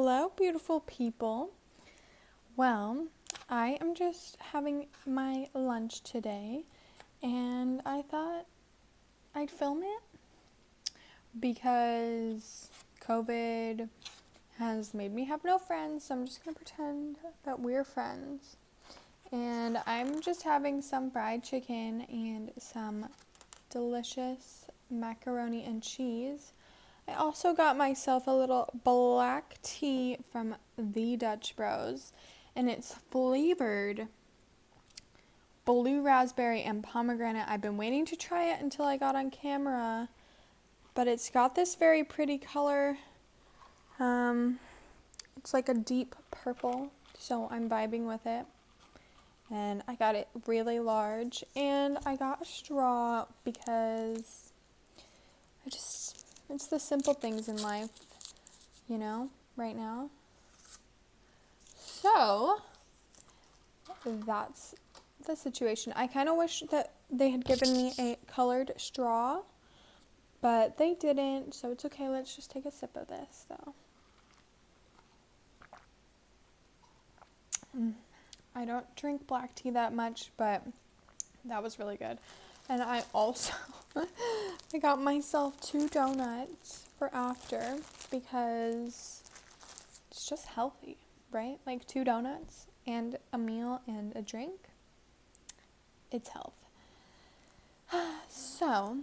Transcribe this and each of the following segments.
Hello, beautiful people. Well, I am just having my lunch today, and I thought I'd film it because COVID has made me have no friends, so I'm just going to pretend that we're friends. And I'm just having some fried chicken and some delicious macaroni and cheese. I also got myself a little black tea from the Dutch Bros, and it's flavored blue raspberry and pomegranate. I've been waiting to try it until I got on camera, but it's got this very pretty color. It's like a deep purple, so I'm vibing with it. And I got it really large, and I got a straw because it's the simple things in life, right now. So, that's the situation. I kind of wish that they had given me a colored straw, but they didn't, so it's okay. Let's just take a sip of this, though. I don't drink black tea that much, but that was really good. And I also, I got myself 2 donuts for after because it's just healthy, right? Like 2 donuts and a meal and a drink. It's health. So,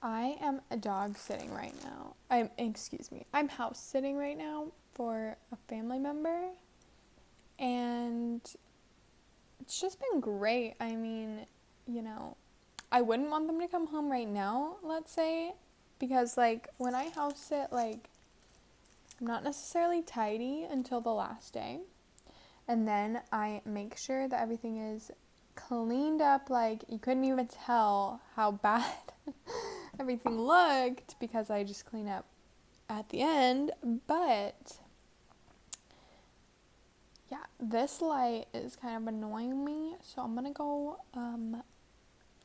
I am dog sitting right now. I'm house sitting right now for a family member. And it's just been great. I mean, I wouldn't want them to come home right now, let's say, because when I house sit, I'm not necessarily tidy until the last day. And then I make sure that everything is cleaned up. You couldn't even tell how bad everything looked because I just clean up at the end. But yeah, this light is kind of annoying me, so I'm gonna go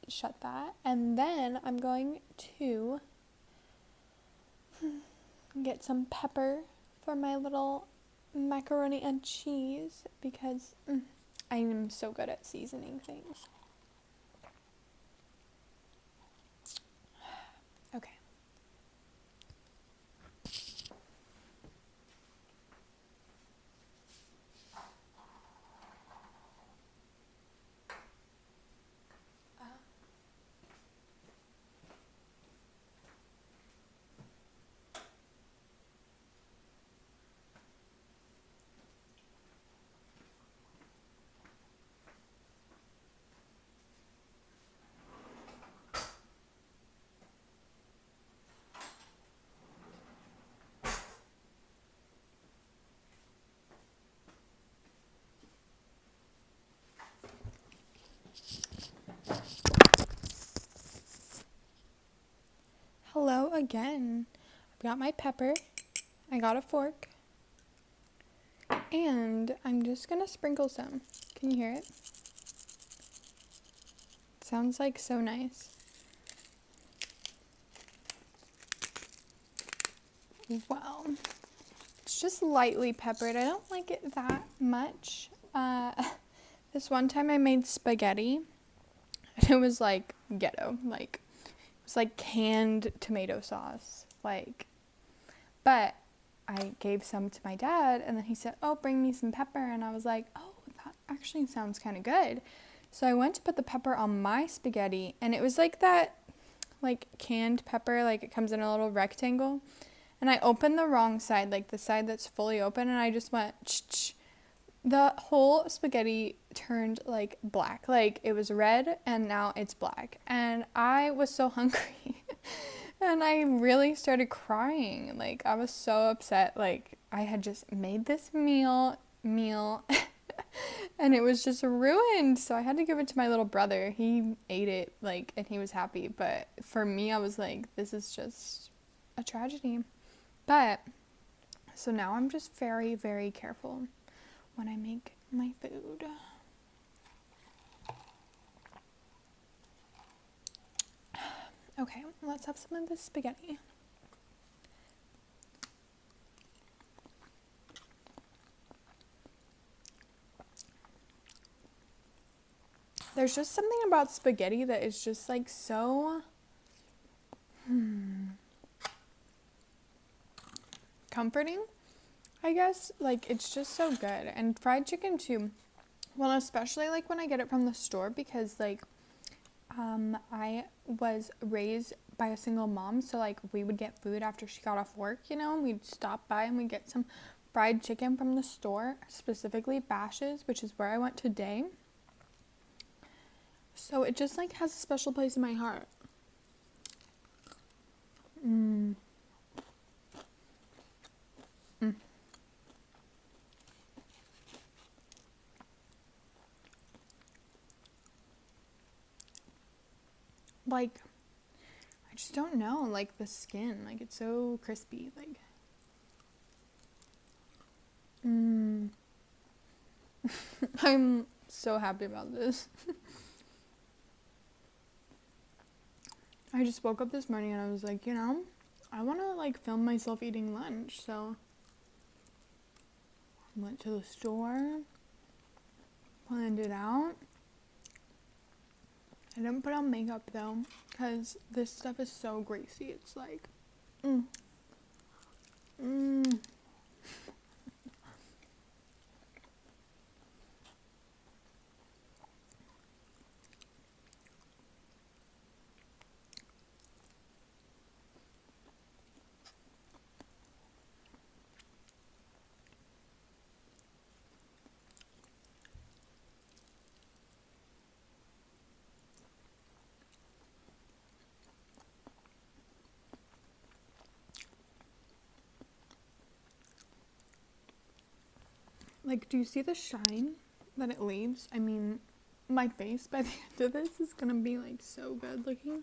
shut that, and then I'm going to get some pepper for my little macaroni and cheese because I am so good at seasoning things. Okay. Hello again. I've got my pepper. I got a fork. And I'm just gonna sprinkle some. Can you hear it? It sounds so nice. Well, it's just lightly peppered. I don't like it that much. This one time I made spaghetti. And it was ghetto. It was canned tomato sauce. But I gave some to my dad, and then he said, "Oh, bring me some pepper." And I was like, "Oh, that actually sounds kind of good." So I went to put the pepper on my spaghetti, and it was that canned pepper, it comes in a little rectangle. And I opened the wrong side, the side that's fully open, and I just went, ch-ch. The whole spaghetti turned black. It was red, and now it's black. And I was so hungry. And I really started crying. I was so upset. I had just made this meal, and it was just ruined. So I had to give it to my little brother. He ate it, and he was happy. But for me, I was this is just a tragedy. But, so now I'm just very, very careful when I make my food. Okay, let's have some of this spaghetti. There's just something about spaghetti that is just like so comforting, I guess. Like, it's just so good. And fried chicken too. Well, especially like when I get it from the store, because like I was raised by a single mom, so like we would get food after she got off work, you know. We'd stop by and we'd get some fried chicken from the store, specifically Bash's, which is where I went today. So it just like has a special place in my heart. Like, I just don't know, like the skin, like it's so crispy, like I'm so happy about this. I just woke up this morning and I was like, you know, I want to like film myself eating lunch, so I went to the store, planned it out. I didn't put on makeup though, because this stuff is so greasy. It's like, Like, do you see the shine that it leaves? I mean, my face by the end of this is gonna be like so good looking.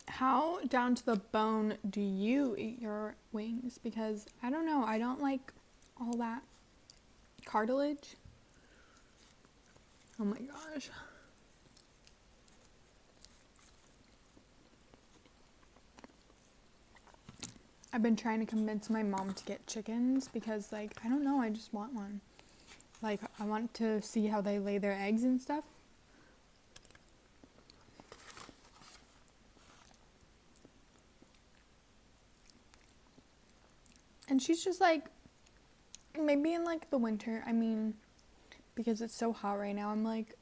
How down to the bone do you eat your wings? Because I don't know, I don't like all that cartilage. Oh my gosh. I've been trying to convince my mom to get chickens because, like, I don't know, I just want one. Like, I want to see how they lay their eggs and stuff. And she's just like, maybe in like the winter, I mean, because it's so hot right now, I'm like,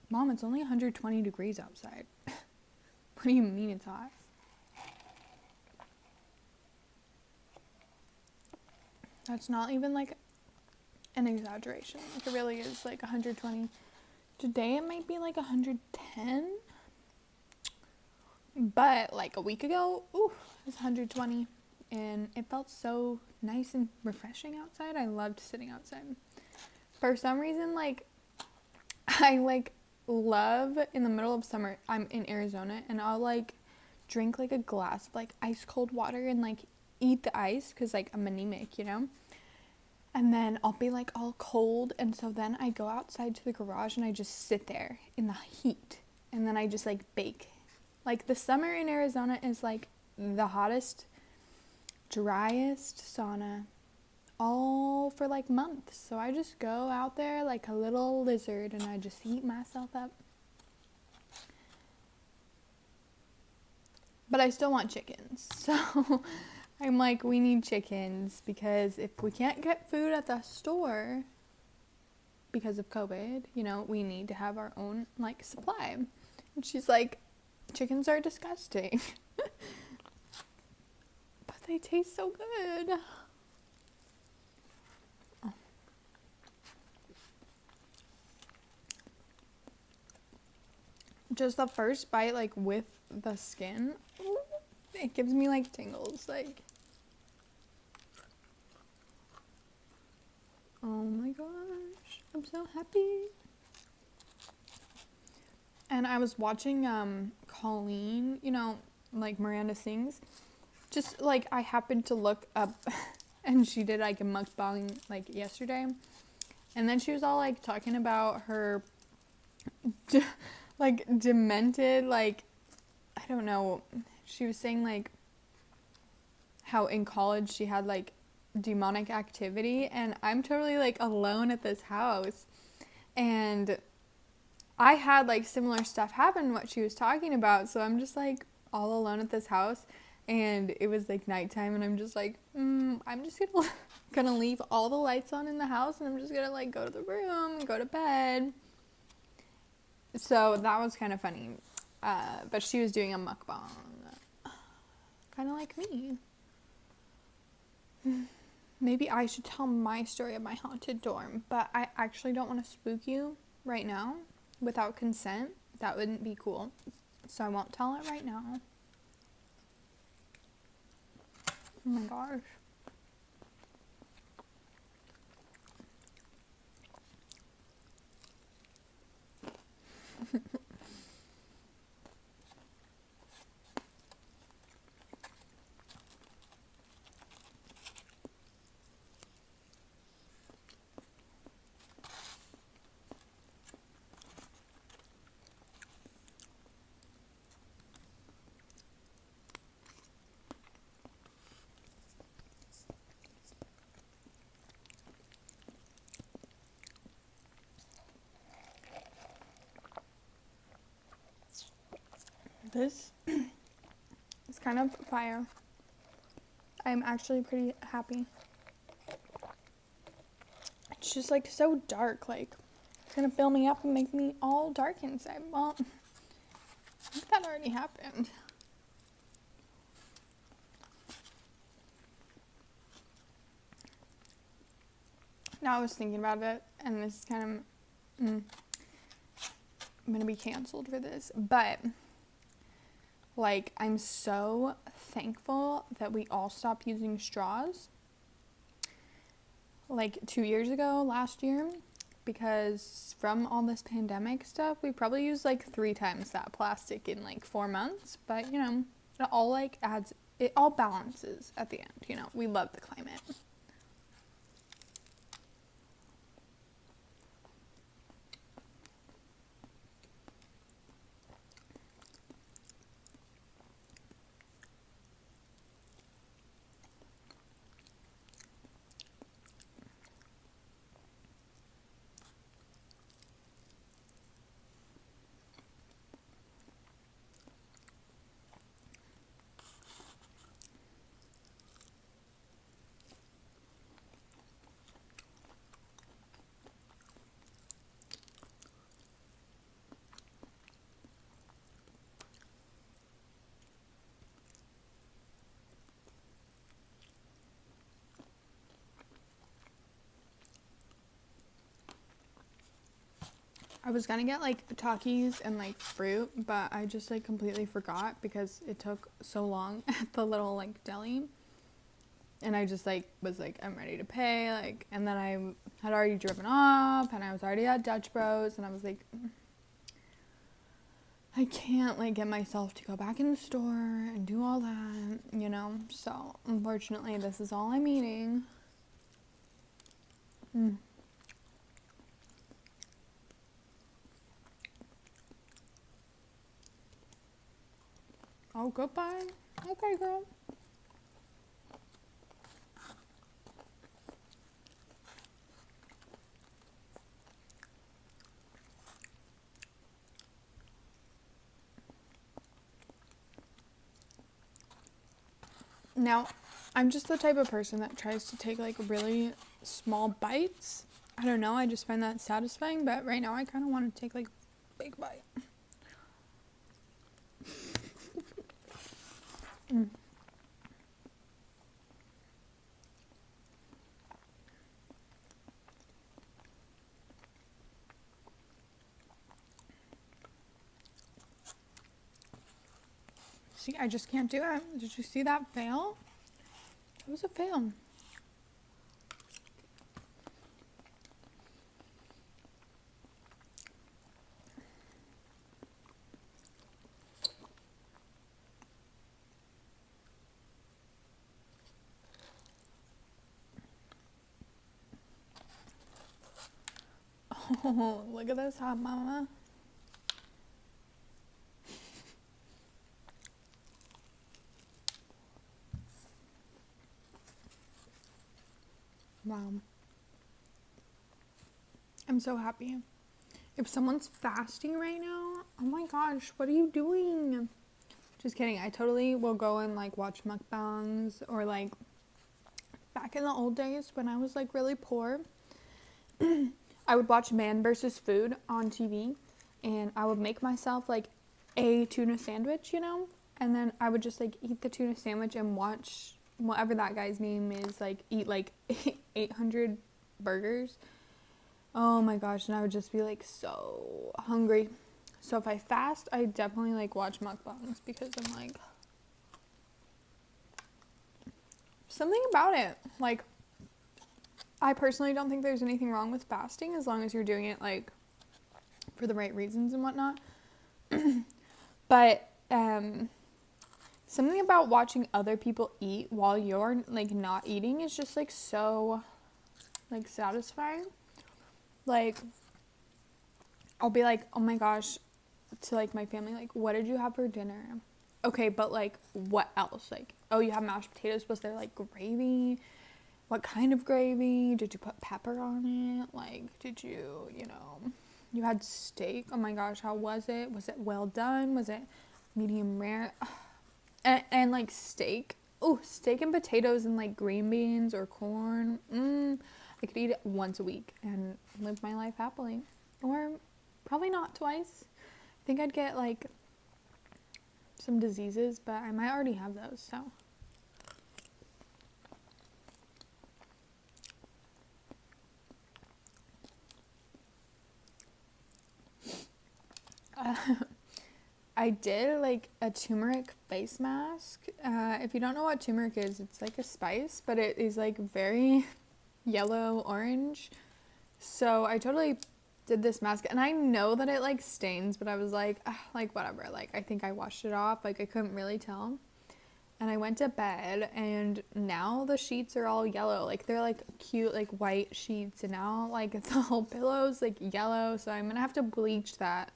Mom, it's only 120 degrees outside. What do you mean it's hot? That's not even like an exaggeration. Like, it really is like 120. Today it might be like 110. But like a week ago, it was 120. And it felt so nice and refreshing outside. I loved sitting outside. For some reason, like, I like love in the middle of summer, I'm in Arizona, and I'll like drink like a glass of like ice cold water and like eat the ice because like I'm anemic, you know. And then I'll be like all cold, and so then I go outside to the garage and I just sit there in the heat, and then I just like bake. Like, the summer in Arizona is like the hottest, driest sauna all for like months. So I just go out there like a little lizard and I just heat myself up. But I still want chickens. So I'm like, we need chickens because if we can't get food at the store because of COVID, you know, we need to have our own like supply. And she's like, chickens are disgusting. But they taste so good. Just the first bite, like with the skin, it gives me like tingles. Like, oh my gosh, I'm so happy. And I was watching Colleen, you know, like Miranda Sings. Just like I happened to look up and she did like a mukbang like yesterday. And then she was all like talking about her like demented, like I don't know. She was saying like how in college she had like demonic activity, and I'm totally like alone at this house, and I had like similar stuff happen what she was talking about, so I'm just like all alone at this house, and it was like nighttime, and I'm just like I'm just gonna leave all the lights on in the house, and I'm just gonna like go to the room and go to bed. So that was kind of funny, but she was doing a mukbang, kind of like me. Maybe I should tell my story of my haunted dorm, but I actually don't want to spook you right now without consent. That wouldn't be cool. So I won't tell it right now. Oh my gosh. This is kind of fire. I'm actually pretty happy. It's just like so dark, like it's gonna fill me up and make me all dark inside. Well, I think that already happened. Now I was thinking about it, and this is kind of, I'm gonna be canceled for this, but like I'm so thankful that we all stopped using straws like 2 years ago, last year, because from all this pandemic stuff, we probably used like 3 times that plastic in like 4 months, but you know, it all like adds, it all balances at the end, you know, we love the climate. I was gonna get like Takis and like fruit, but I just like completely forgot because it took so long at the little like deli. And I just like was like, I'm ready to pay, like, and then I had already driven off, and I was already at Dutch Bros, and I was like, I can't like get myself to go back in the store and do all that, you know. So unfortunately, this is all I'm eating. Oh, goodbye. Okay, girl. Now, I'm just the type of person that tries to take like really small bites. I don't know, I just find that satisfying, but right now I kind of want to take like a big bite. See, I just can't do it. Did you see that fail? It was a fail. Oh, look at this hot mama. Wow. I'm so happy. If someone's fasting right now, oh my gosh, what are you doing? Just kidding. I totally will go and like watch mukbangs, or like back in the old days when I was like really poor, I would watch Man versus Food on TV, and I would make myself like a tuna sandwich, and then I would just like eat the tuna sandwich and watch whatever that guy's name is, like eat like 800 burgers. Oh my gosh, and I would just be like so hungry. So if I fast, I definitely like watch mukbangs, because I'm like, something about it. Like, I personally don't think there's anything wrong with fasting as long as you're doing it like for the right reasons and whatnot. But something about watching other people eat while you're like not eating is just like so like satisfying. Like, I'll be like, oh my gosh, to like my family, like, what did you have for dinner? Okay, but like, what else? Like, oh, you have mashed potatoes. Was there like gravy? What kind of gravy? Did you put pepper on it? Like, did you, you had steak. Oh my gosh, how was it? Was it well done? Was it medium rare? And like steak. Oh, steak and potatoes and like green beans or corn. I could eat it once a week and live my life happily. Or probably not twice. I think I'd get like some diseases, but I might already have those, so. I did like a turmeric face mask. If you don't know what turmeric is, it's like a spice, but it is like very yellow orange. So I totally did this mask, and I know that it like stains, but I was like whatever. Like, I think I washed it off. Like, I couldn't really tell. And I went to bed, and now the sheets are all yellow. Like, they're like cute like white sheets, and now like the whole pillow's like yellow. So I'm gonna have to bleach that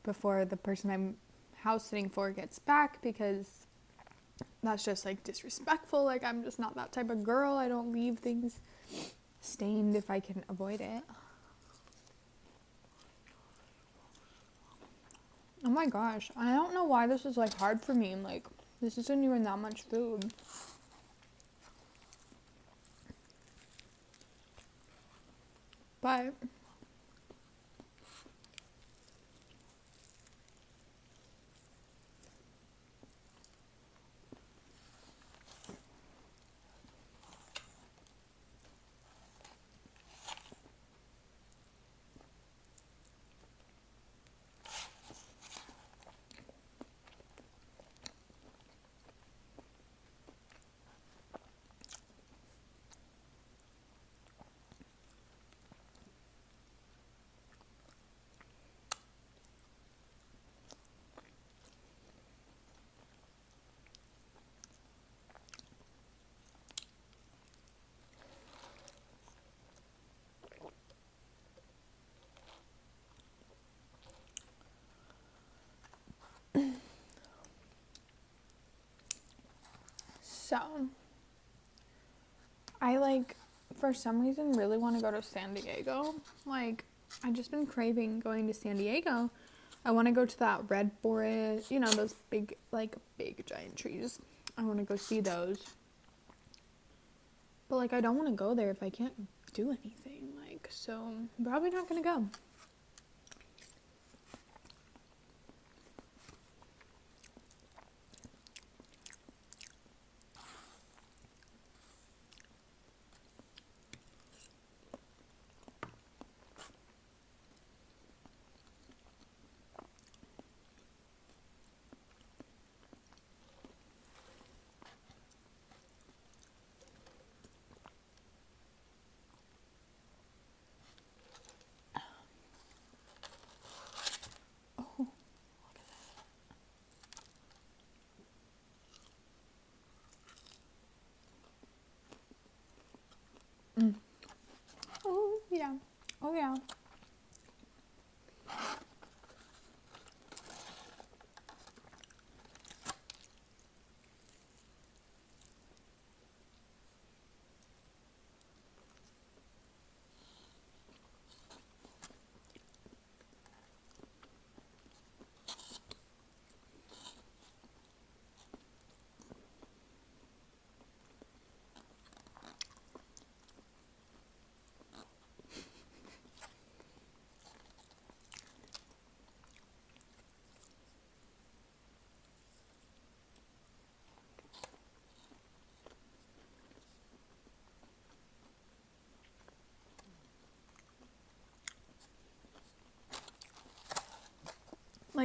before the person I'm house sitting for gets back, because that's just like disrespectful. Like, I'm just not that type of girl. I don't leave things stained if I can avoid it. Oh my gosh, I don't know why this is like hard for me. Like, this isn't even that much food. But so I like, for some reason, really want to go to San Diego. Like, I've just been craving going to San Diego. I want to go to that red forest, those big giant trees. I want to go see those. But like, I don't want to go there if I can't do anything. Like, so I'm probably not going to go. Oh, yeah. Oh, yeah.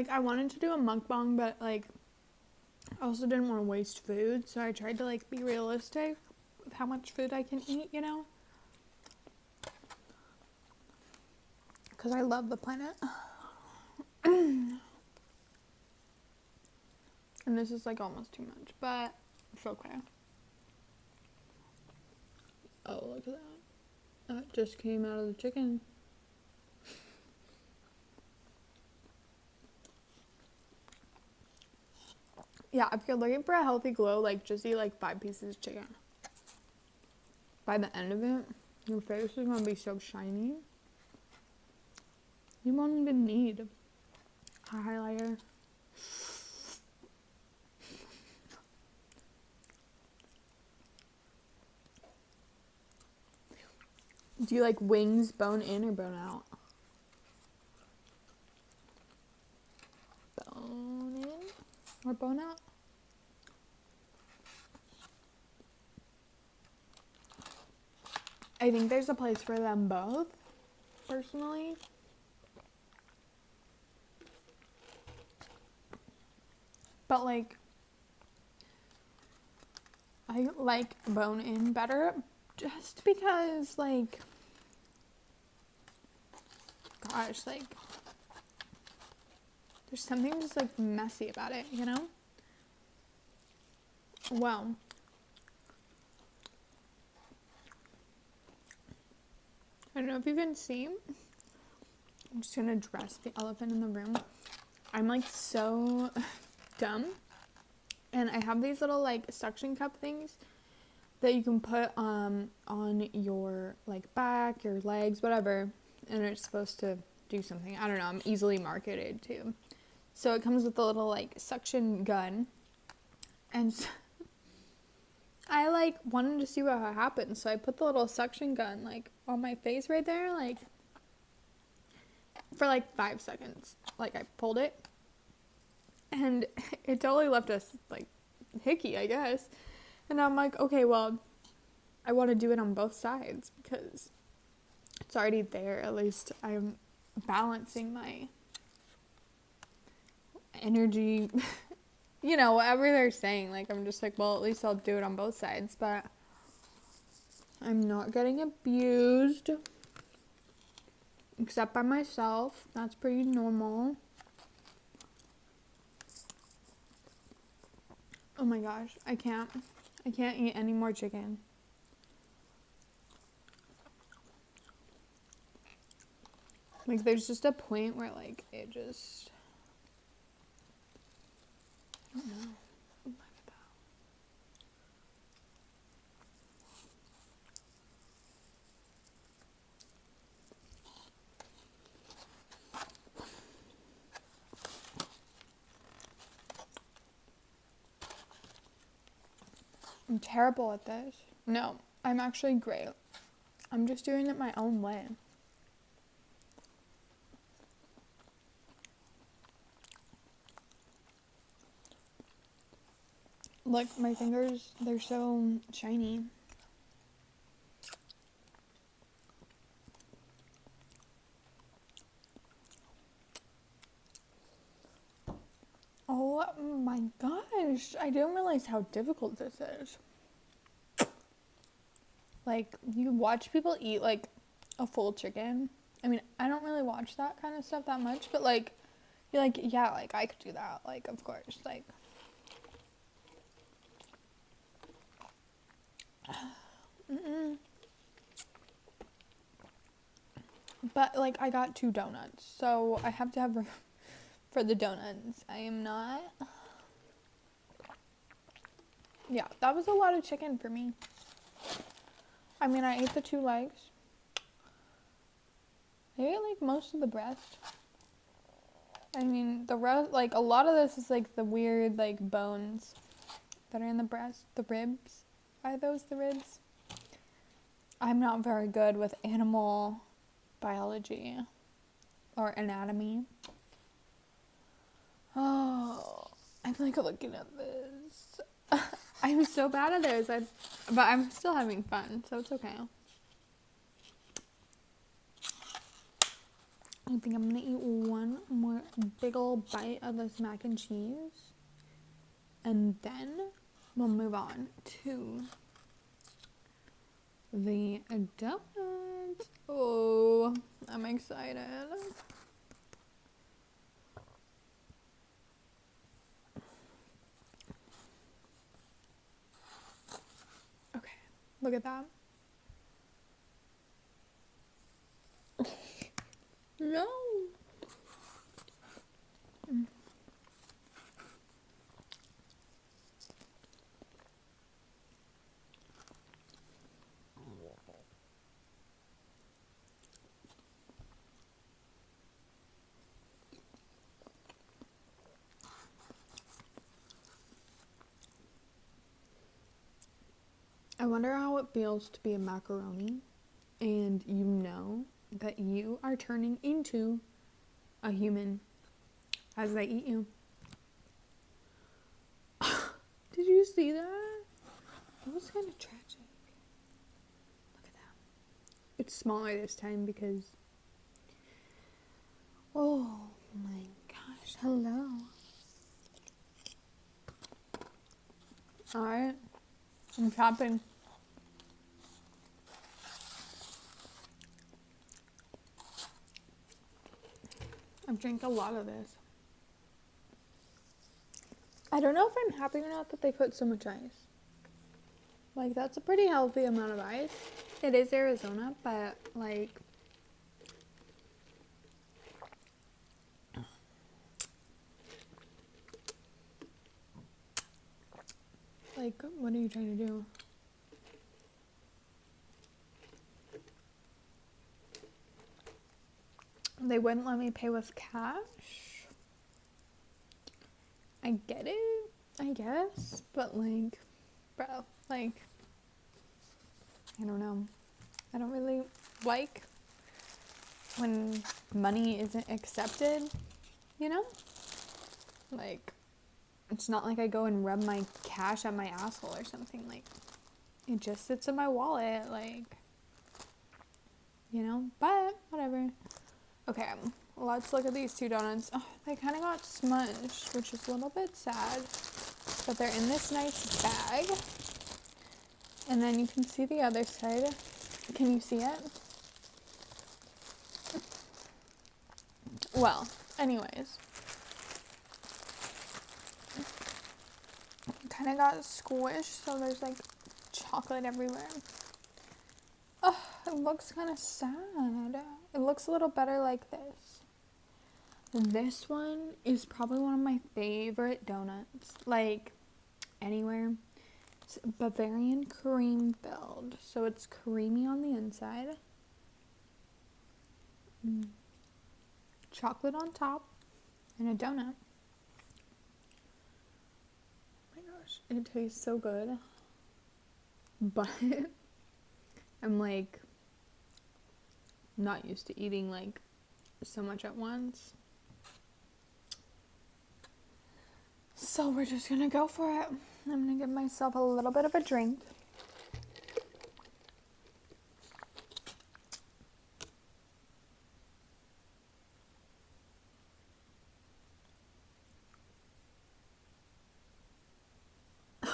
like, I wanted to do a mukbang, but, like, I also didn't want to waste food, so I tried to, like, be realistic with how much food I can eat, you know? Because I love the planet. And this is, like, almost too much, but it's okay. Oh, look at that. That just came out of the chicken. Yeah, if you're looking for a healthy glow, like, just eat, like, 5 pieces of chicken. By the end of it, your face is gonna be so shiny. You won't even need a highlighter. Do you like wings bone in or bone out? Bone in or bone out? I think there's a place for them both, personally. But, like, I like bone in better just because, like, gosh, like, there's something just, like, messy about it, you know? Well, I don't know if you can see. I'm just gonna address the elephant in the room. I'm, like, so dumb. And I have these little, like, suction cup things that you can put on your, like, back, your legs, whatever. And it's supposed to do something. I don't know. I'm easily marketed to. So it comes with a little, like, suction gun. And so I, like, wanted to see what happened. So I put the little suction gun, like, on my face right there, like, for, like, 5 seconds. Like, I pulled it. And it totally left us, like, hickey, I guess. And I'm like, okay, well, I want to do it on both sides because it's already there. At least I'm balancing my energy, you know, whatever they're saying. Like, I'm just like, well, at least I'll do it on both sides. But I'm not getting abused, except by myself. That's pretty normal. Oh my gosh, I can't eat any more chicken. Like, there's just a point where, like, it just, I don't know. Look at that. I'm terrible at this. No, I'm actually great. I'm just doing it my own way. Look, my fingers, they're so shiny. Oh my gosh, I didn't realize how difficult this is. Like, you watch people eat, like, a full chicken. I mean, I don't really watch that kind of stuff that much, but, like, you're like, yeah, like, I could do that. Like, of course, like. But, like, I got 2 donuts, so I have to have room for the donuts. I am not. Yeah, that was a lot of chicken for me. I mean, I ate the 2 legs. I ate, like, most of the breast. I mean, the rest, like, a lot of this is, like, the weird, like, bones that are in the breast. The ribs. Are those the ribs? I'm not very good with animal biology or anatomy. Oh, I'm, like, looking at this. I'm so bad at this, but I'm still having fun, so it's okay. I think I'm gonna eat one more big old bite of this mac and cheese, and then we'll move on to the donuts. Oh, I'm excited. Okay, look at that. No. I wonder how it feels to be a macaroni and you know that you are turning into a human as they eat you. Did you see that? It was kind of tragic. Look at that. It's smaller this time because... Oh my gosh, hello. Alright, I'm chopping. I've drank a lot of this. I don't know if I'm happy or not that they put so much ice. Like, that's a pretty healthy amount of ice. It is Arizona, but like... Like, what are you trying to do? They wouldn't let me pay with cash. I get it, I guess, but like, bro, like, I don't know. I don't really like when money isn't accepted, you know? Like, it's not like I go and rub my cash at my asshole or something. Like, it just sits in my wallet, like, you know? But, whatever. Okay, let's look at these two donuts. Oh, they kind of got smudged, which is a little bit sad. But they're in this nice bag. And then you can see the other side. Can you see it? Well, anyways. Kind of got squished, so there's like chocolate everywhere. Oh, it looks kind of sad. It looks a little better like this. This one is probably one of my favorite donuts, like anywhere. It's Bavarian cream filled, so it's creamy on the inside. Chocolate on top, and a donut. Oh my gosh, it tastes so good. But I'm like not used to eating like so much at once. So we're just gonna go for it. I'm gonna give myself a little bit of a drink.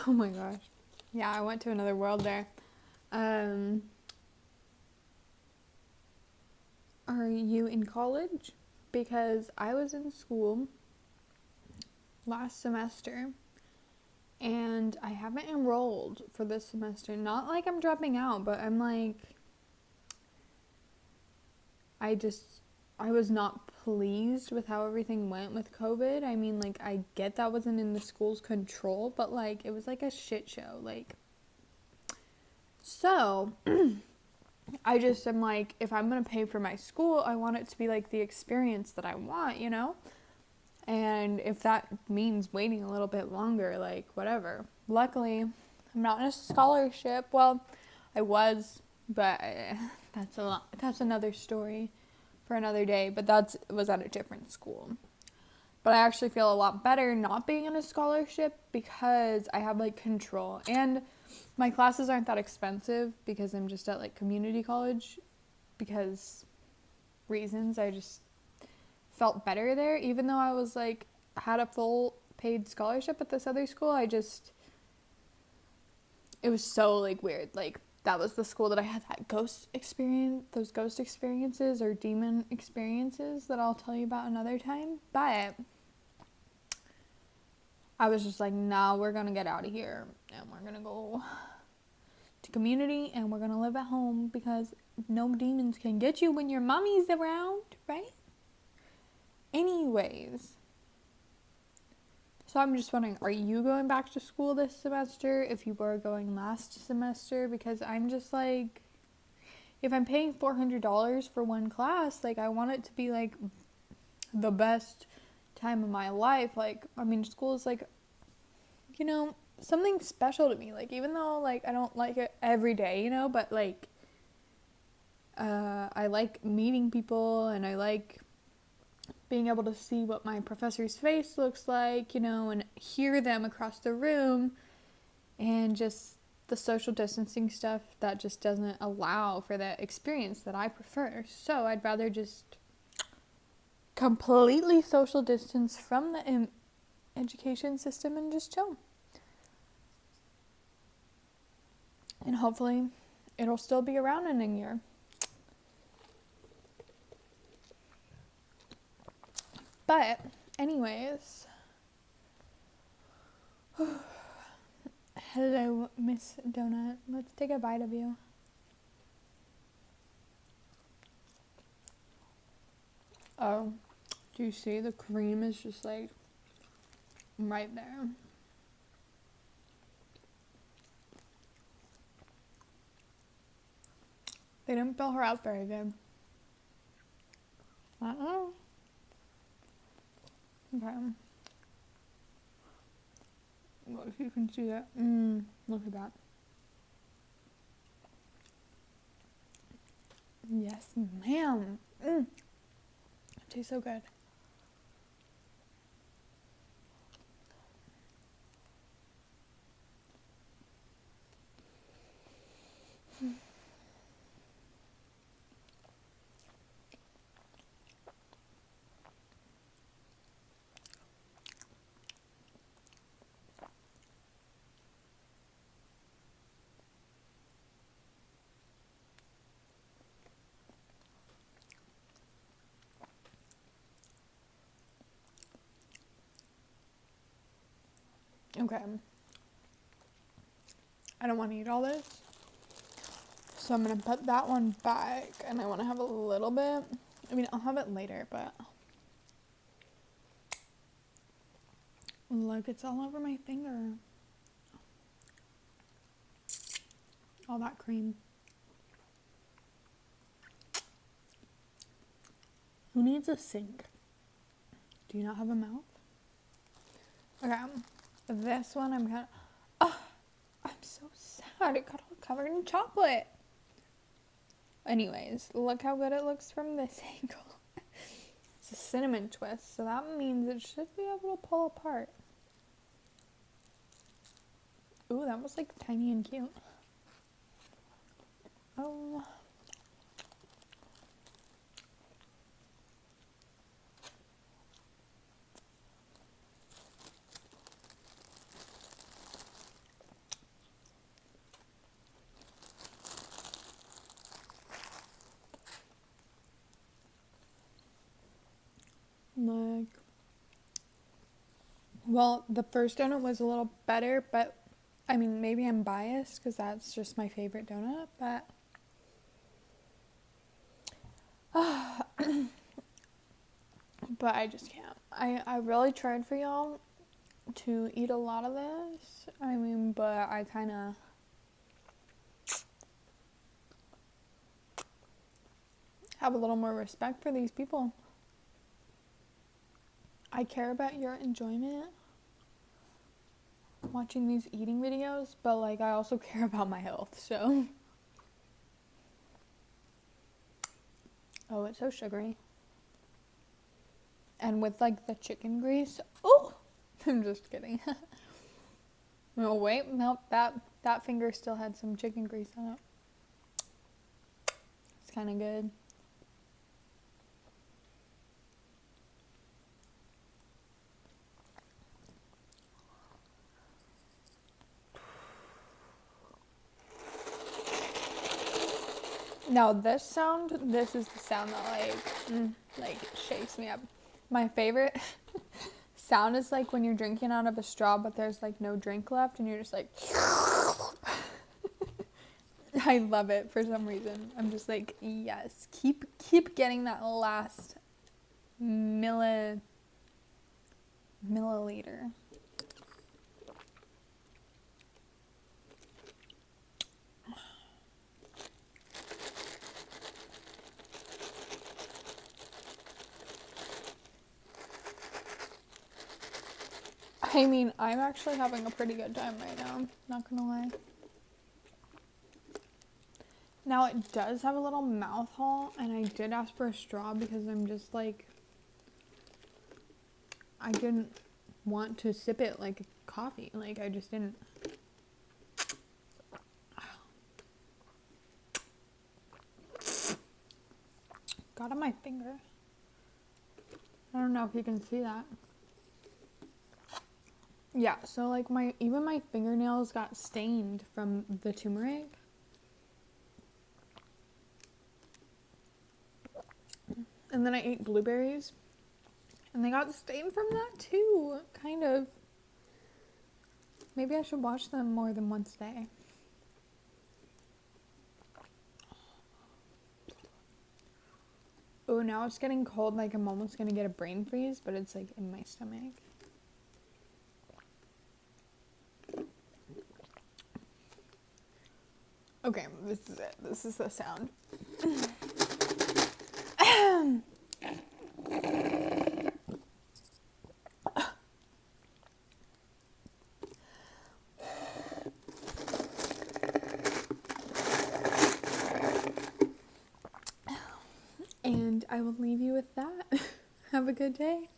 Oh my gosh. Yeah, I went to another world there. Are you in college? Because I was in school last semester and I haven't enrolled for this semester. Not like I'm dropping out, but I'm like, I was not pleased with how everything went with COVID. I mean, like, I get that wasn't in the school's control, but like, it was like a shit show. Like, so I just am like, if I'm gonna pay for my school, I want it to be like the experience that I want, you know? And if that means waiting a little bit longer, like, whatever. Luckily, I'm not in a scholarship. Well, I was, but that's another story for another day. But that was at a different school. But I actually feel a lot better not being in a scholarship because I have, like, control. And my classes aren't that expensive because I'm just at, like, community college because reasons. I just felt better there, even though I was like had a full paid scholarship at this other school. It was so like weird. Like that was the school that I had that those ghost experiences or demon experiences that I'll tell you about another time. But I was just like, no, we're gonna get out of here and we're gonna go to community and we're gonna live at home because no demons can get you when your mommy's around, right? Anyways, so I'm just wondering, are you going back to school this semester if you were going last semester? Because I'm just like, if I'm paying $400 for one class, like I want it to be like the best time of my life. Like, I mean, school is like, you know, something special to me. Like, even though like I don't like it every day, you know, but like I like meeting people and I like being able to see what my professor's face looks like, you know, and hear them across the room, and just the social distancing stuff that just doesn't allow for the experience that I prefer. So I'd rather just completely social distance from the education system and just chill. And hopefully it'll still be around in a year. But anyways, hello, Miss Donut. Let's take a bite of you. Oh, do you see the cream is just like right there? They didn't fill her out very good. Uh-oh. Okay. Well, if you can see that. Look at that. Yes, ma'am. It tastes so good. Okay. I don't want to eat all this. So I'm going to put that one back, and I want to have a little bit. I mean, I'll have it later, but look, it's all over my finger. All that cream. Who needs a sink? Do you not have a mouth? Okay. This one I'm gonna... Oh, I'm so sad. It got all covered in chocolate. Anyways, look how good it looks from this angle. It's a cinnamon twist, so that means it should be able to pull apart. Ooh, that was like tiny and cute. Oh. Look. Well, the first donut was a little better, but I mean, maybe I'm biased because that's just my favorite donut, but but I just can't. I really tried for y'all to eat a lot of this. I mean, but I kind of have a little more respect for these people. I care about your enjoyment watching these eating videos, but like I also care about my health, so. Oh, it's so sugary. And with like the chicken grease. Oh, I'm just kidding. Oh wait, nope, that finger still had some chicken grease on it. It's kind of good. Now this sound, this is the sound that like shakes me up. My favorite sound is like when you're drinking out of a straw, but there's like no drink left, and you're just like. I love it for some reason. I'm just like, yes, keep getting that last milliliter. I mean, I'm actually having a pretty good time right now, not gonna lie. Now it does have a little mouth hole, and I did ask for a straw because I'm just like, I didn't want to sip it like coffee. Like, I just didn't. Got on my finger. I don't know if you can see that. Yeah, so like even my fingernails got stained from the turmeric. And then I ate blueberries, and they got stained from that too, kind of. Maybe I should wash them more than once a day. Oh, now it's getting cold, like I'm almost gonna get a brain freeze, but it's like in my stomach. Okay, this is it. This is the sound. And I will leave you with that. Have a good day.